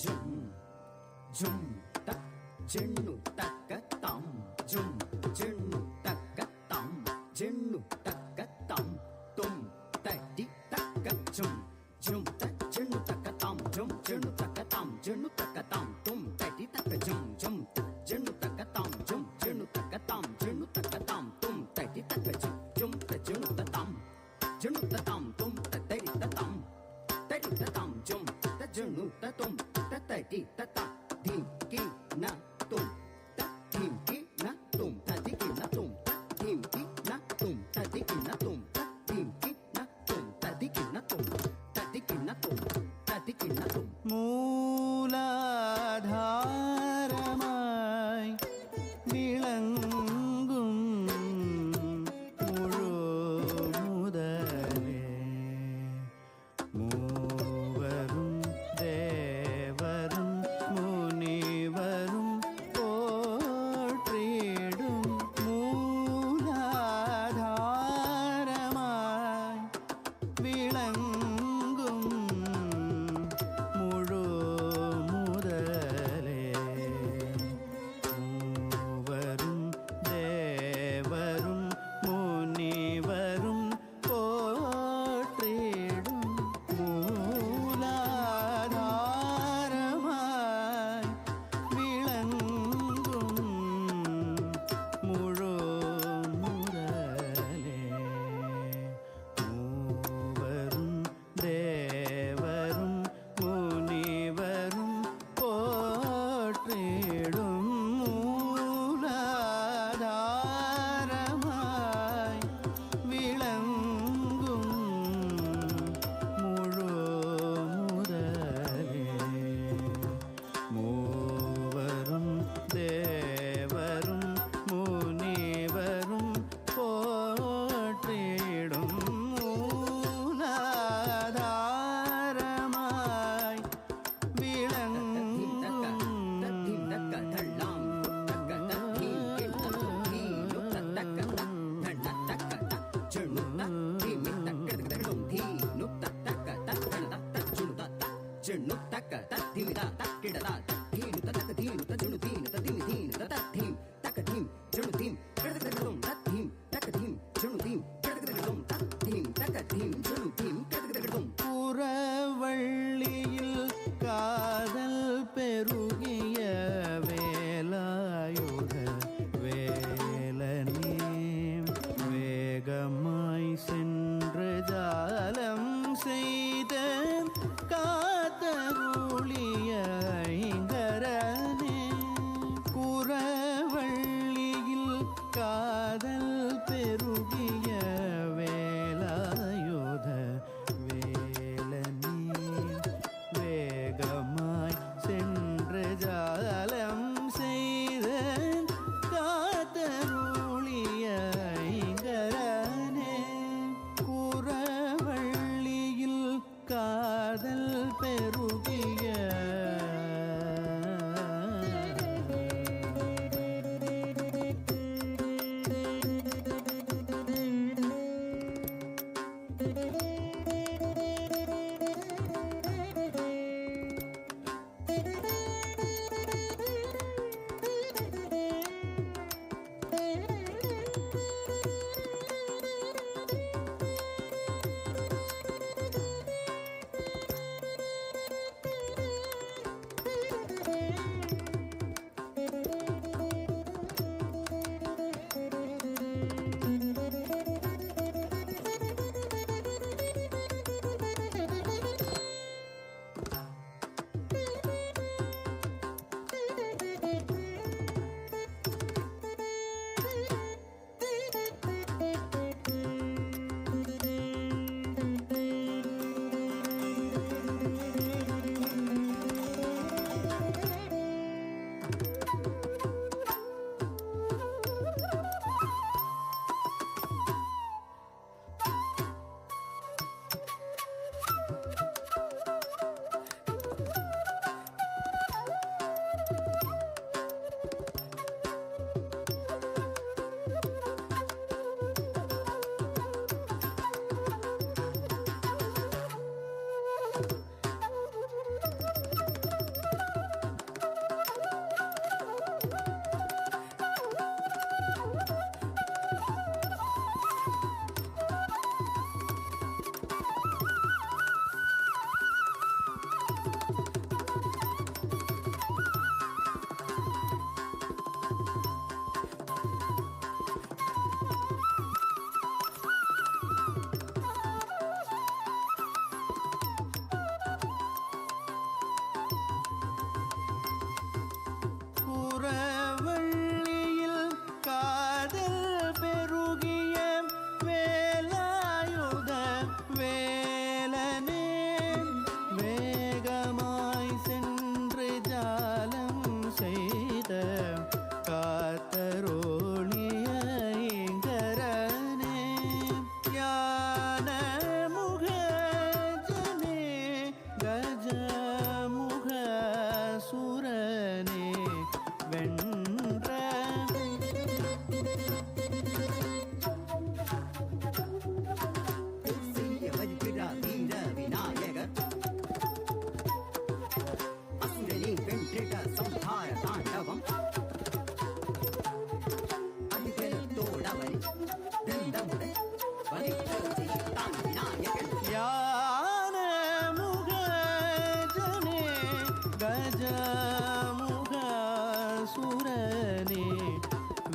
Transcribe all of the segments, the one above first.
jum jum ta jinnu taka tam jum jinnu taka tam jinnu taka tam tum ta di taka jum jum ta jinnu taka tam jum jinnu taka tam jinnu taka tam tum ta di taka jum jum ta jinnu taka tam jum jinnu taka tam jinnu taka tam tum ta di taka jum ta jinnu ta tam jinnu ta tam tum ta di ta tam ta di ta tam jum ta jinnu ta tum ta di ta tam dim ki na tum ta dim ki na tum ta di ki na tum ta dim ki na tum ta di ki na tum ta dim ki na tum ta di ki na tum ta di ki na tum ta di ki na tum மூலாதாரமாய் விளங்கும் முழு முதலே மூவரும் தேவரும் முனிவரும் போற்றிடும் மூலாதாரமாய் விளங்கும் முழு முதலே மூவரும் தேவரும் முனிவரும் போற்றிடும் மூலாதாரமாய் விளங்கும் முழு முதலே மூவரும் தேவரும் முனிவரும் போற்றிடும் மூலாதாரமாய் விளங்கும் முழு முதலே மூவரும் தேவரும் முனிவரும் போற்றிடும் மூலாதாரமாய் புறவள்ளியில் காதல் பெருகிய வேலாயுத வேலனே வேகமாய் சென்று ஜாலம் செய்த காத்தருளிய ஐங்கரனே குறவள்ளியில் காதல் பெருகிய வேலாயுத வேலனே வேகம்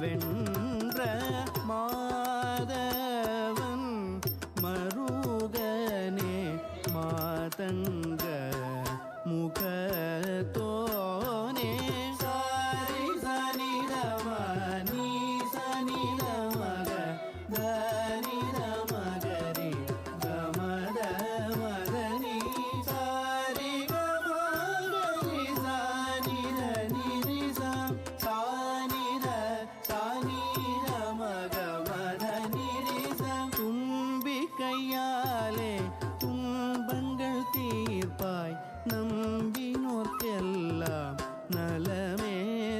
வென்ற மாதவன் மருகனே மாதங்க முகத்தோனே சாரி சனிதம நீ சனிதமக தனிதமகரி கமத மதனி சாரி கமகரி சானித நிரிசம் சானித சானிதமக மதனிரிசம் தும்பிக்கையாலே துன்பங்கள் தீர்ப்பாய் நம்பினோர்க்கெல்லாம் நலமே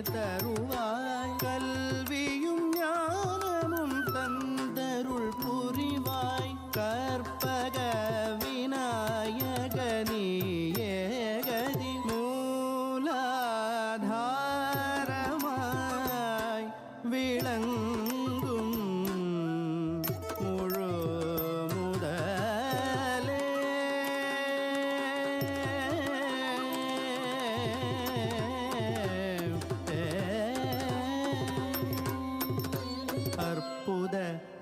தருவாய் கல்வியும் ஞானமும் தந்தருள் புரிவாய் கற்பக விநாயகனி ஏகதி மூலாதாரமாய் விளங்கும் முழு முதலே அற்புத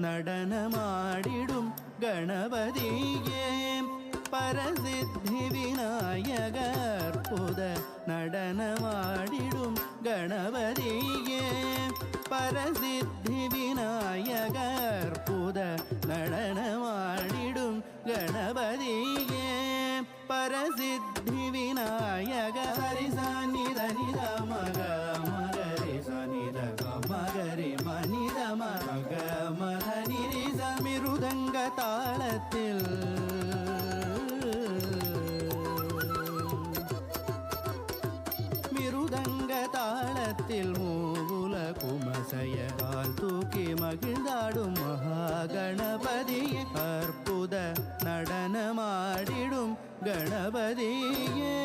நடனமாடிடும் கணபதியே பரசித்தி விநாயக அற்புத நடனமாடிடும் கணபதியே பரசித்தி விநாயக அற்புத நடனமாடிடும் கணபதியே பரசித்தி விநாயக ஹரிசானித நித மக மகரி சனித மகரி மனித மக மத நிரிச மிருதங்க தாளத்தில் மிருதங்க தாளத்தில் மூவுல குமசைய கால் தூக்கி மகிழ்ந்தாடும் மகாகணபதியே அற்புத நடனமாடிடும் கணபதியே